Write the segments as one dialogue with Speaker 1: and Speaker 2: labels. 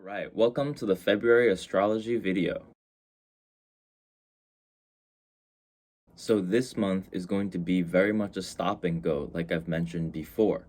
Speaker 1: Alright, welcome to the February astrology video. So this month is going to be very much a stop and go, like I've mentioned before.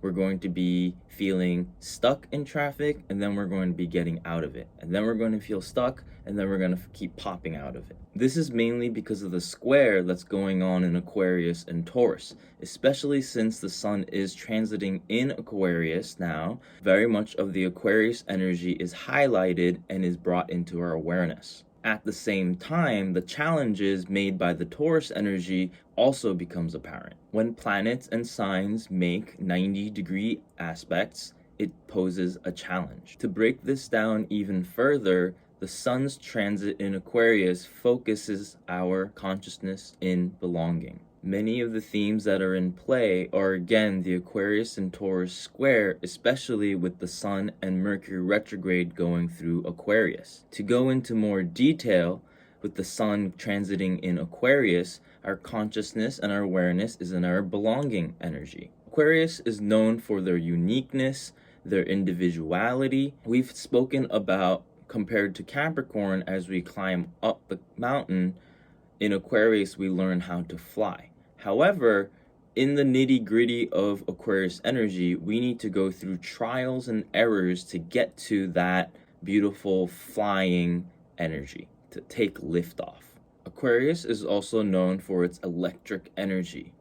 Speaker 1: We're going to be feeling stuck in traffic, and then we're going to be getting out of it. And then we're going to feel stuck, and then we're going to keep popping out of it. This is mainly because of the square that's going on in Aquarius and Taurus, especially since the sun is transiting in Aquarius now. Very much of the Aquarius energy is highlighted and is brought into our awareness. At the same time, the challenges made by the Taurus energy also becomes apparent. When planets and signs make 90-degree aspects, it poses a challenge. To break this down even further, the sun's transit in Aquarius focuses our consciousness in belonging. Many of the themes that are in play are again the Aquarius and Taurus square, especially with the Sun and Mercury retrograde going through Aquarius. To go into more detail, with the Sun transiting in Aquarius, our consciousness and our awareness is in our belonging energy. Aquarius is known for their uniqueness, their individuality. We've spoken about, compared to Capricorn, as we climb up the mountain, in Aquarius we learn how to fly. However, in the nitty-gritty of Aquarius energy, we need to go through trials and errors to get to that beautiful flying energy, to take liftoff. Aquarius is also known for its electric energy,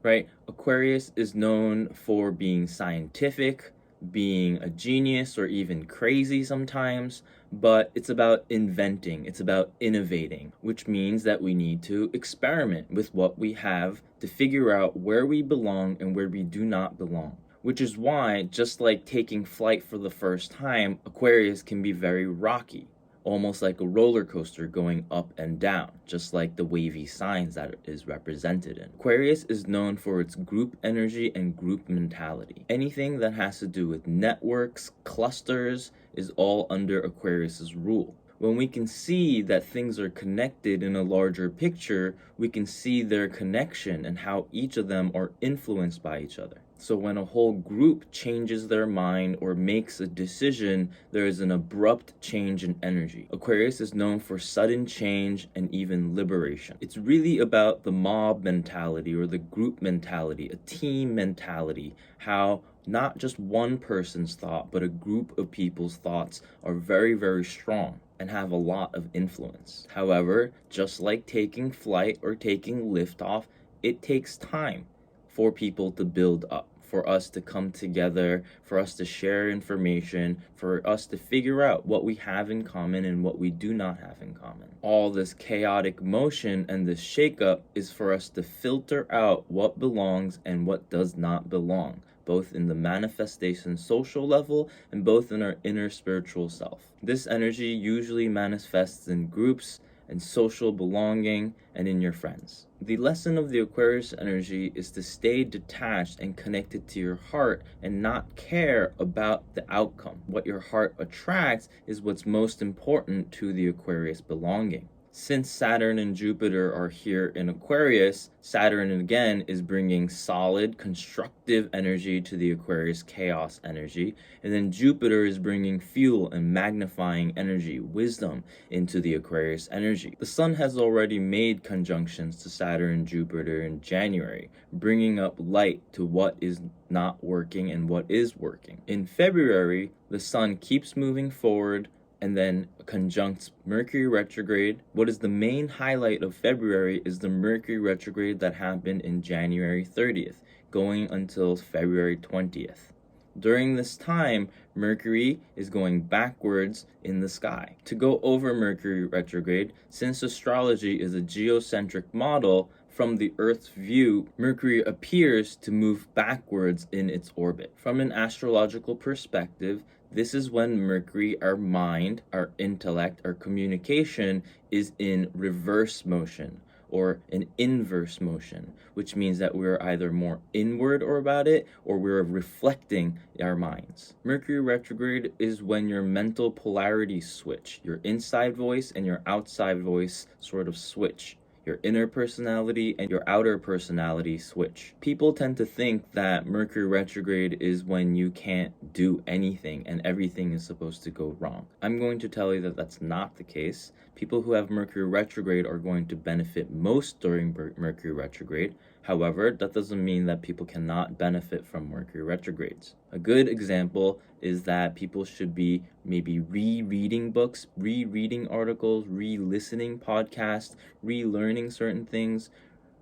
Speaker 1: right? Aquarius is known for being scientific, being a genius, or even crazy sometimes, but it's about inventing, it's about innovating, which means that we need to experiment with what we have to figure out where we belong and where we do not belong. Which is why, just like taking flight for the first time, Aquarius can be very rocky, almost like a roller coaster going up and down, just like the wavy signs that it is represented in. Aquarius is known for its group energy and group mentality. Anything that has to do with networks, clusters, is all under Aquarius's rule. When we can see that things are connected in a larger picture, we can see their connection and how each of them are influenced by each other. So when a whole group changes their mind or makes a decision, there is an abrupt change in energy. Aquarius is known for sudden change and even liberation. It's really about the mob mentality or the group mentality, a team mentality, how not just one person's thought, but a group of people's thoughts are very, very strong and have a lot of influence. However, just like taking flight or taking liftoff, it takes time for people to build up, for us to come together, for us to share information, for us to figure out what we have in common and what we do not have in common. All this chaotic motion and this shakeup is for us to filter out what belongs and what does not belong, both in the manifestation social level and both in our inner spiritual self. This energy usually manifests in groups and social belonging and in your friends. The lesson of the Aquarius energy is to stay detached and connected to your heart and not care about the outcome. What your heart attracts is what's most important to the Aquarius belonging. Since Saturn and Jupiter are here in Aquarius, Saturn again is bringing solid, constructive energy to the Aquarius chaos energy, and then Jupiter is bringing fuel and magnifying energy, wisdom, into the Aquarius energy. The Sun has already made conjunctions to Saturn and Jupiter in January, bringing up light to what is not working and what is working. In February, the Sun keeps moving forward and then conjuncts Mercury retrograde. What is the main highlight of February is the Mercury retrograde that happened in January 30th, going until February 20th. During this time, Mercury is going backwards in the sky. To go over Mercury retrograde, since astrology is a geocentric model, from the Earth's view, Mercury appears to move backwards in its orbit. From an astrological perspective, this is when Mercury, our mind, our intellect, our communication, is in reverse motion or an inverse motion, which means that we're either more inward or about it or we're reflecting our minds. Mercury retrograde is when your mental polarities switch. Your inside voice and your outside voice sort of switch. Your inner personality and your outer personality switch. People tend to think that Mercury retrograde is when you can't do anything and everything is supposed to go wrong. I'm going to tell you that that's not the case. People who have Mercury retrograde are going to benefit most during Mercury retrograde. However, that doesn't mean that people cannot benefit from Mercury retrogrades. A good example is that people should be maybe rereading books, rereading articles, re-listening podcasts, relearning certain things,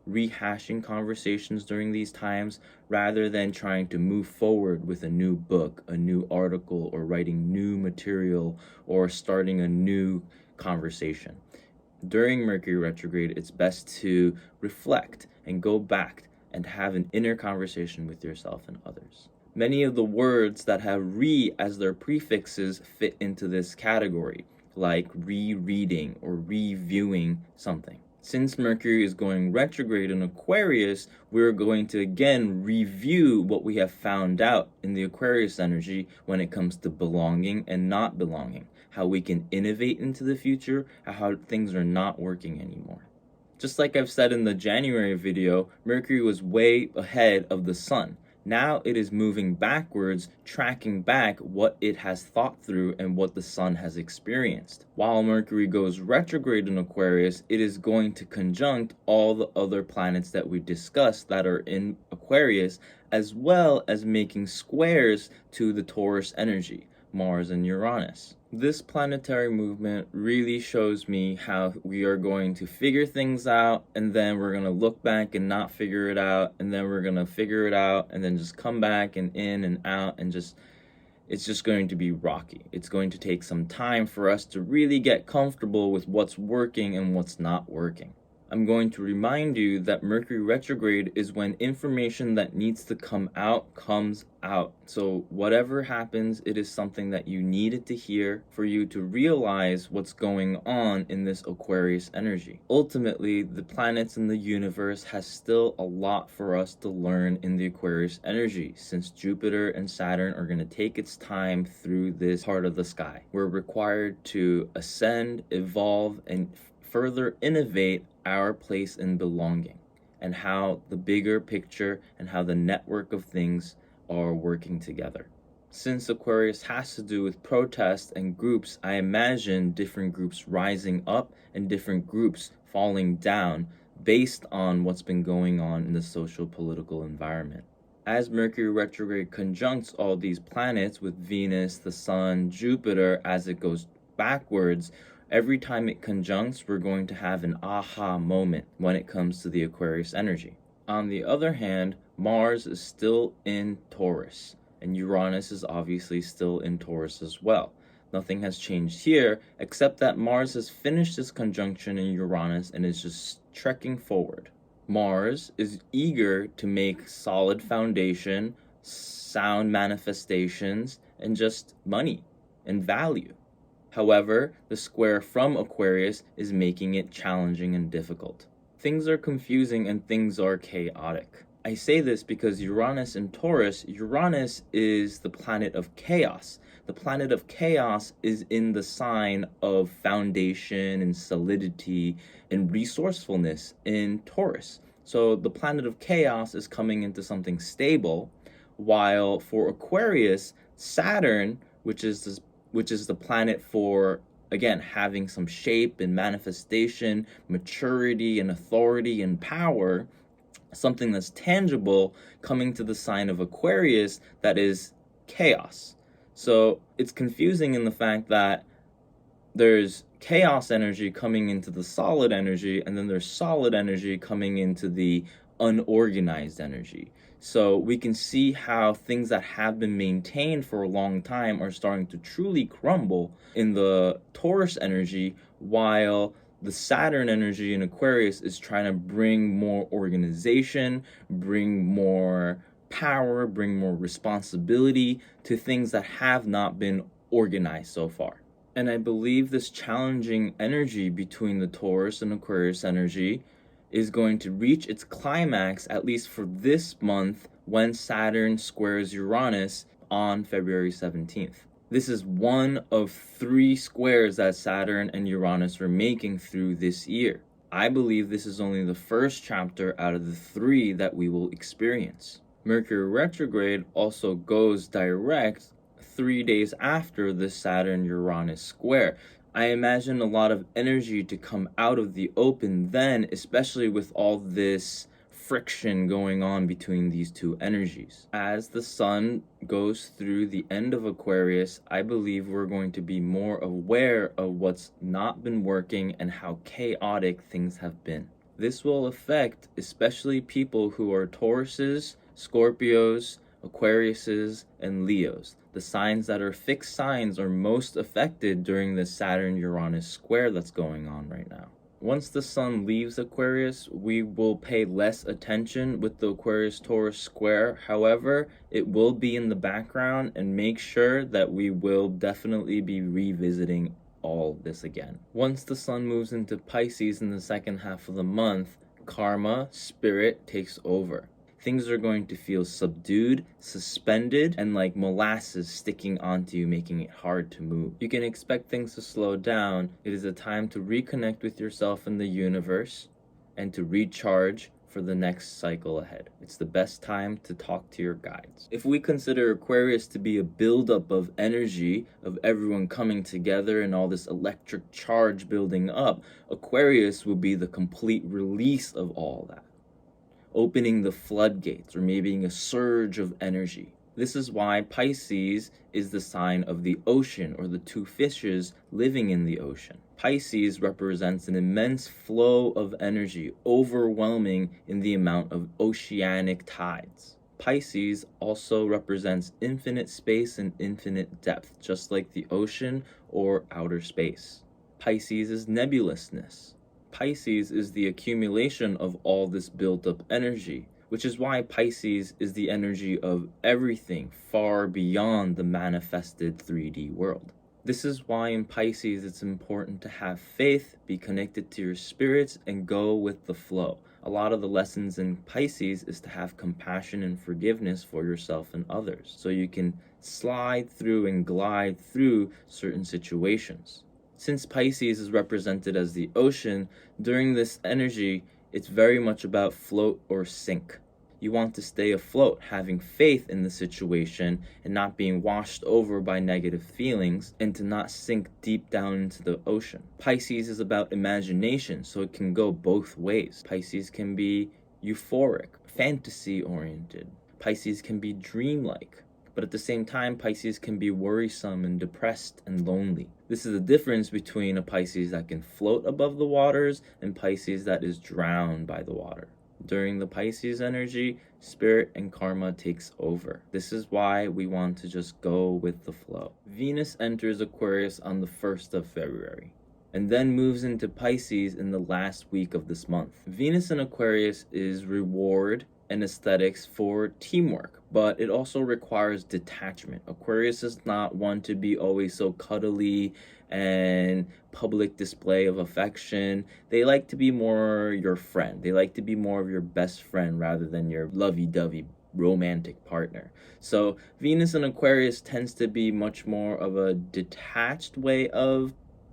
Speaker 1: rehashing conversations during these times, rather than trying to move forward with a new book, a new article, or writing new material, or starting a new conversation. During Mercury retrograde, it's best to reflect and go back and have an inner conversation with yourself and others. Many of the words that have re as their prefixes fit into this category, like rereading or reviewing something. Since Mercury is going retrograde in Aquarius, we're going to again review what we have found out in the Aquarius energy when it comes to belonging and not belonging, how we can innovate into the future, how things are not working anymore. Just like I've said in the January video, Mercury was way ahead of the Sun. Now it is moving backwards, tracking back what it has thought through and what the Sun has experienced. While Mercury goes retrograde in Aquarius, it is going to conjunct all the other planets that we discussed that are in Aquarius, as well as making squares to the Taurus energy, Mars and Uranus. This planetary movement really shows me how we are going to figure things out, and then we're going to look back and not figure it out, and then we're going to figure it out, and then just come back and in and out, and it's just going to be rocky. It's going to take some time for us to really get comfortable with what's working and what's not working. I'm going to remind you that Mercury retrograde is when information that needs to come out comes out. So whatever happens, it is something that you needed to hear for you to realize what's going on in this Aquarius energy. Ultimately, the planets in the universe has still a lot for us to learn in the Aquarius energy, since Jupiter and Saturn are going to take its time through this part of the sky. We're required to ascend, evolve, and further innovate our place in belonging, and how the bigger picture and how the network of things are working together. Since Aquarius has to do with protests and groups, I imagine different groups rising up and different groups falling down based on what's been going on in the social political environment. As Mercury retrograde conjuncts all these planets with Venus, the Sun, Jupiter, as it goes backwards, every time it conjuncts, we're going to have an aha moment when it comes to the Aquarius energy. On the other hand, Mars is still in Taurus, and Uranus is obviously still in Taurus as well. Nothing has changed here, except that Mars has finished its conjunction in Uranus and is just trekking forward. Mars is eager to make solid foundation, sound manifestations, and just money and value. However, the square from Aquarius is making it challenging and difficult. Things are confusing and things are chaotic. I say this because Uranus in Taurus, Uranus is the planet of chaos. The planet of chaos is in the sign of foundation and solidity and resourcefulness in Taurus. So the planet of chaos is coming into something stable, while for Aquarius, Saturn, which is the planet for, again, having some shape and manifestation, maturity and authority and power, something that's tangible, coming to the sign of Aquarius that is chaos. So it's confusing in the fact that there's chaos energy coming into the solid energy, and then there's solid energy coming into the unorganized energy. So we can see how things that have been maintained for a long time are starting to truly crumble in the Taurus energy, while the Saturn energy in Aquarius is trying to bring more organization, bring more power, bring more responsibility to things that have not been organized so far. And I believe this challenging energy between the Taurus and Aquarius energy is going to reach its climax, at least for this month, when Saturn squares Uranus on February 17th. This is one of 3 squares that Saturn and Uranus are making through this year. I believe this is only the first chapter out of the 3 that we will experience. Mercury retrograde also goes direct 3 days after the Saturn-Uranus square. I imagine a lot of energy to come out of the open then, especially with all this friction going on between these two energies. As the sun goes through the end of Aquarius, I believe we're going to be more aware of what's not been working and how chaotic things have been. This will affect especially people who are Tauruses, Scorpios, Aquariuses, and Leos. The signs that are fixed signs are most affected during the Saturn-Uranus square that's going on right now. Once the sun leaves Aquarius, we will pay less attention with the Aquarius-Taurus square. However, it will be in the background, and make sure that we will definitely be revisiting all this again. Once the sun moves into Pisces in the second half of the month, karma, spirit takes over. Things are going to feel subdued, suspended, and like molasses sticking onto you, making it hard to move. You can expect things to slow down. It is a time to reconnect with yourself and the universe and to recharge for the next cycle ahead. It's the best time to talk to your guides. If we consider Aquarius to be a buildup of energy, of everyone coming together and all this electric charge building up, Aquarius will be the complete release of all that, opening the floodgates, or maybe a surge of energy. This is why Pisces is the sign of the ocean, or the two fishes living in the ocean. Pisces represents an immense flow of energy, overwhelming in the amount of oceanic tides. Pisces also represents infinite space and infinite depth, just like the ocean or outer space. Pisces is nebulousness. Pisces is the accumulation of all this built up energy, which is why Pisces is the energy of everything far beyond the manifested 3D world. This is why in Pisces it's important to have faith, be connected to your spirits, and go with the flow. A lot of the lessons in Pisces is to have compassion and forgiveness for yourself and others, so you can slide through and glide through certain situations. Since Pisces is represented as the ocean, during this energy, it's very much about float or sink. You want to stay afloat, having faith in the situation and not being washed over by negative feelings, and to not sink deep down into the ocean. Pisces is about imagination, so it can go both ways. Pisces can be euphoric, fantasy-oriented. Pisces can be dreamlike. But at the same time, Pisces can be worrisome and depressed and lonely. This is the difference between a Pisces that can float above the waters and Pisces that is drowned by the water. During the Pisces energy, spirit and karma takes over. This is why we want to just go with the flow. Venus enters Aquarius on the 1st of February and then moves into Pisces in the last week of this month. Venus in Aquarius is reward and aesthetics for teamwork, but it also requires detachment. Aquarius is not one to be always so cuddly and public display of affection. They like to be more your friend. They like to be more of your best friend rather than your lovey-dovey romantic partner. So Venus in Aquarius tends to be much more of a detached way of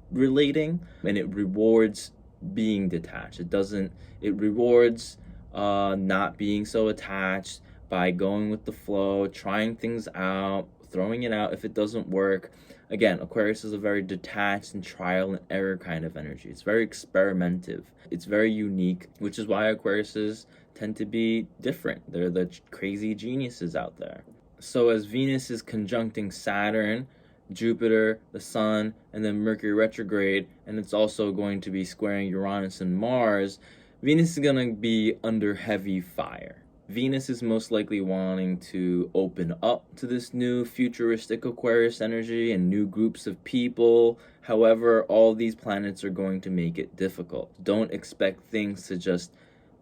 Speaker 1: relating, and it rewards being detached. It rewards not being so attached by going with the flow, trying things out, throwing it out if it doesn't work. Again, Aquarius is a very detached and trial and error kind of energy. It's very experimentative. It's very unique, which is why Aquariuses tend to be different. They're the crazy geniuses out there. So as Venus is conjuncting Saturn, Jupiter, the Sun, and then Mercury retrograde, and it's also going to be squaring Uranus and Mars, Venus is going to be under heavy fire. Venus is most likely wanting to open up to this new futuristic Aquarius energy and new groups of people. However, all these planets are going to make it difficult. Don't expect things to just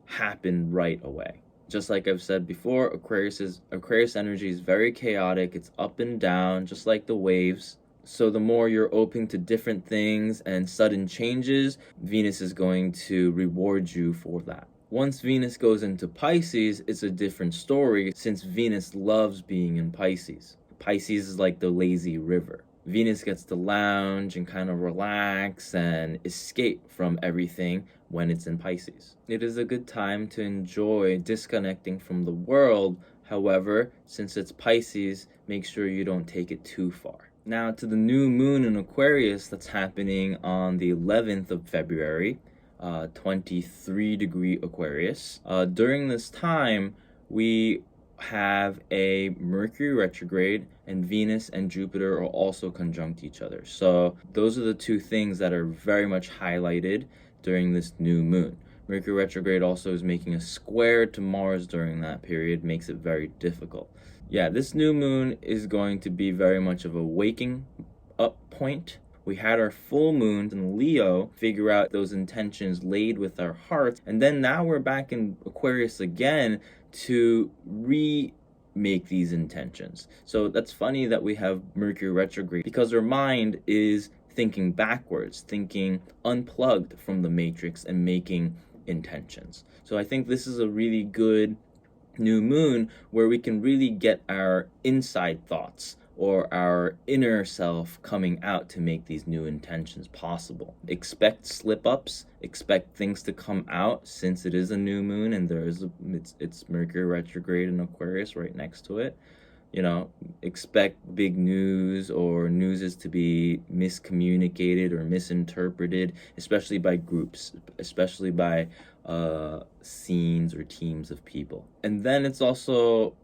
Speaker 1: happen right away. Just like I've said before, Aquarius energy is very chaotic. It's up and down, just like the waves. So the more you're open to different things and sudden changes, Venus is going to reward you for that. Once Venus goes into Pisces, it's a different story, since Venus loves being in Pisces. Pisces is like the lazy river. Venus gets to lounge and kind of relax and escape from everything when it's in Pisces. It is a good time to enjoy disconnecting from the world. However, since it's Pisces, make sure you don't take it too far. Now to the new moon in Aquarius that's happening on the 11th of February, 23-degree Aquarius. During this time, we have a Mercury retrograde, and Venus and Jupiter are also conjunct each other. So those are the two things that are very much highlighted during this new moon. Mercury retrograde also is making a square to Mars during that period, makes it very difficult. Yeah, this new moon is going to be very much of a waking up point. We had our full moon in Leo, figure out those intentions laid with our hearts, and then now we're back in Aquarius again to remake these intentions. So that's funny that we have Mercury retrograde, because our mind is thinking backwards, thinking unplugged from the matrix and making intentions. So I think this is a really good new moon where we can really get our inside thoughts or our inner self coming out to make these new intentions possible. Expect slip-ups, expect things to come out, since it is a new moon and it's Mercury retrograde in Aquarius right next to it. You know, expect big news or news to be miscommunicated or misinterpreted, especially by groups, especially by scenes or teams of people. And then it's also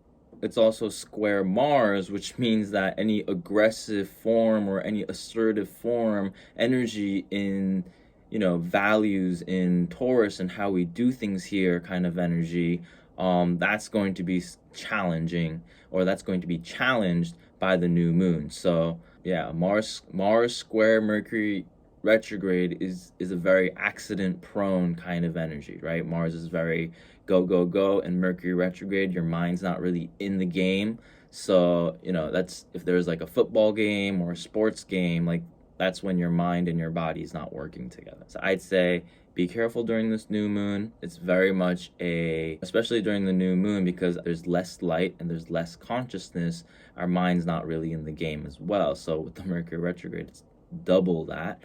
Speaker 1: square Mars, which means that any aggressive form or any assertive form energy in, values in Taurus and how we do things here kind of energy, that's going to be challenging, or that's going to be challenged by the new moon. So yeah, Mars square Mercury retrograde is a very accident prone kind of energy, right? Mars is very go go go, and Mercury retrograde, your mind's not really in the game. So that's, if there's like a football game or a sports game, like that's when your mind and your body is not working together. So I'd say be careful during this new moon. It's very much especially during the new moon, because there's less light and there's less consciousness, our mind's not really in the game as well. So with the Mercury retrograde, it's double that.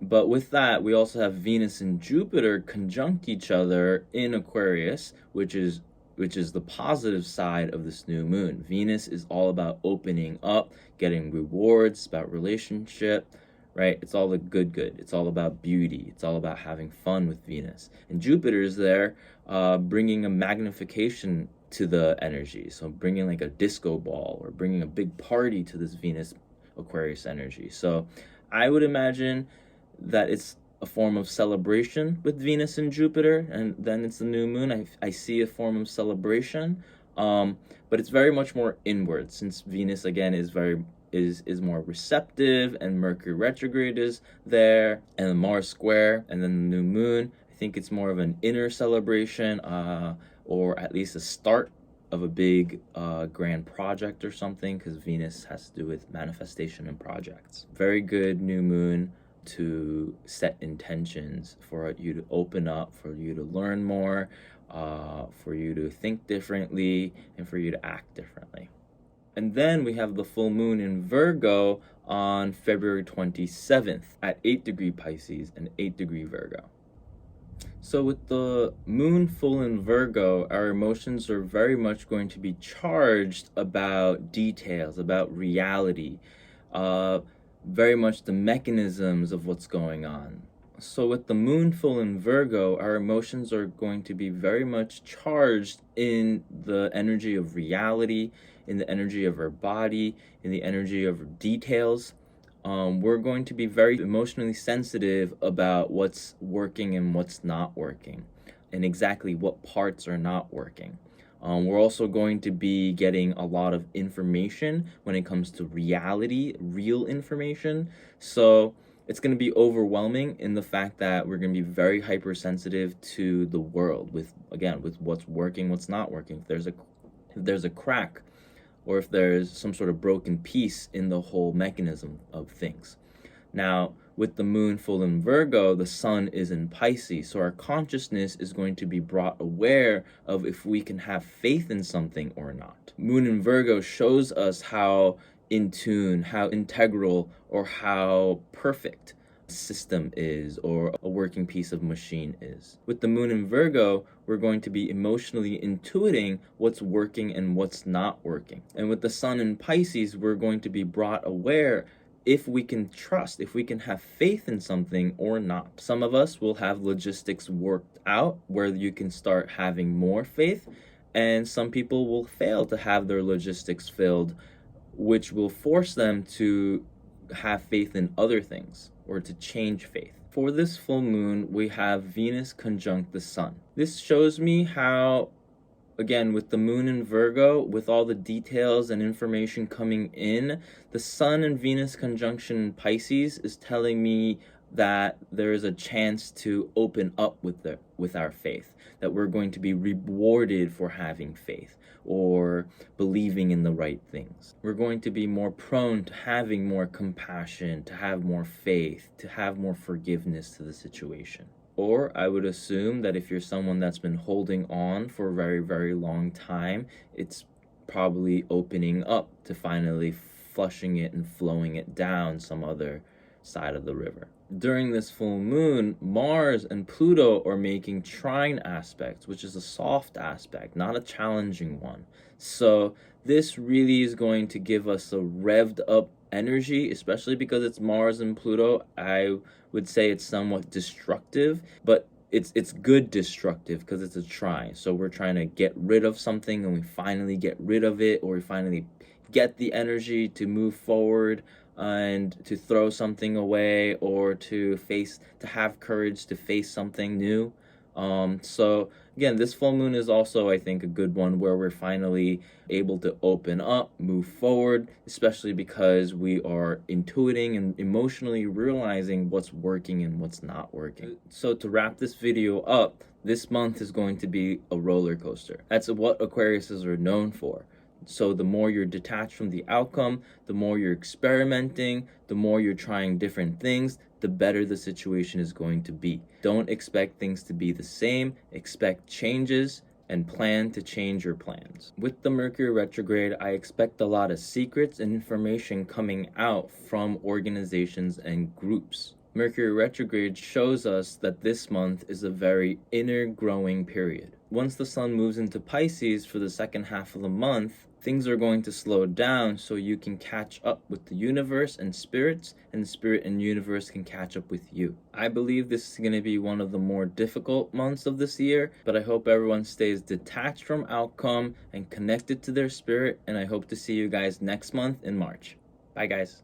Speaker 1: But with that, we also have Venus and Jupiter conjunct each other in Aquarius, which is the positive side of this new moon. Venus is all about opening up, getting rewards, about relationship, right? It's all the good. It's all about beauty. It's all about having fun with Venus. And Jupiter is there, bringing a magnification to the energy. So bringing like a disco ball or bringing a big party to this Venus Aquarius energy. So I would imagine that it's a form of celebration with Venus and Jupiter, and then it's the new moon. I see a form of celebration, but it's very much more inward, since Venus again is more receptive, and Mercury retrograde is there, and Mars square, and then the new moon. I think it's more of an inner celebration, or at least a start of a big grand project or something, because Venus has to do with manifestation and projects. Very good new moon to set intentions for you to open up, for you to learn more, for you to think differently, and for you to act differently. And then we have the full moon in Virgo on February 27th at 8-degree Pisces and 8-degree Virgo. So with the moon full in Virgo, our emotions are very much going to be charged about details, about reality, very much the mechanisms of what's going on. So with the moon full in Virgo, our emotions are going to be very much charged in the energy of reality, in the energy of our body, in the energy of details. We're going to be very emotionally sensitive about what's working and what's not working, and exactly what parts are not working. We're also going to be getting a lot of information when it comes to reality, real information. So it's going to be overwhelming in the fact that we're going to be very hypersensitive to the world, with what's working, what's not working. If there's a crack, or if there's some sort of broken piece in the whole mechanism of things. Now, with the moon full in Virgo, the sun is in Pisces, so our consciousness is going to be brought aware of if we can have faith in something or not. Moon in Virgo shows us how in tune, how integral or how perfect a system is or a working piece of machine is. With the moon in Virgo, we're going to be emotionally intuiting what's working and what's not working. And with the sun in Pisces, we're going to be brought aware if we can trust, if we can have faith in something or not. Some of us will have logistics worked out where you can start having more faith, and some people will fail to have their logistics filled, which will force them to have faith in other things or to change faith. For this full moon, we have Venus conjunct the sun. This shows me how, again, with the moon in Virgo, with all the details and information coming in, the sun and Venus conjunction in Pisces is telling me that there is a chance to open up with our faith, that we're going to be rewarded for having faith or believing in the right things. We're going to be more prone to having more compassion, to have more faith, to have more forgiveness to the situation. Or I would assume that if you're someone that's been holding on for a very, very long time, it's probably opening up to finally flushing it and flowing it down some other side of the river. During this full moon, Mars and Pluto are making trine aspects, which is a soft aspect, not a challenging one. So this really is going to give us a revved up energy, especially because it's Mars and Pluto. I would say it's somewhat destructive, but it's good destructive because it's a trine. So we're trying to get rid of something and we finally get rid of it, or we finally get the energy to move forward and to throw something away, or to have courage to face something new. So again, this full moon is also, I think, a good one where we're finally able to open up, move forward, especially because we are intuiting and emotionally realizing what's working and what's not working. So to wrap this video up, this month is going to be a roller coaster. That's what Aquariuses are known for. So the more you're detached from the outcome, the more you're experimenting, the more you're trying different things, the better the situation is going to be. Don't expect things to be the same. Expect changes and plan to change your plans. With the Mercury retrograde, I expect a lot of secrets and information coming out from organizations and groups. Mercury retrograde shows us that this month is a very inner growing period. Once the sun moves into Pisces for the second half of the month, things are going to slow down so you can catch up with the universe and spirits, and spirit and universe can catch up with you. I believe this is going to be one of the more difficult months of this year, but I hope everyone stays detached from outcome and connected to their spirit, and I hope to see you guys next month in March. Bye guys.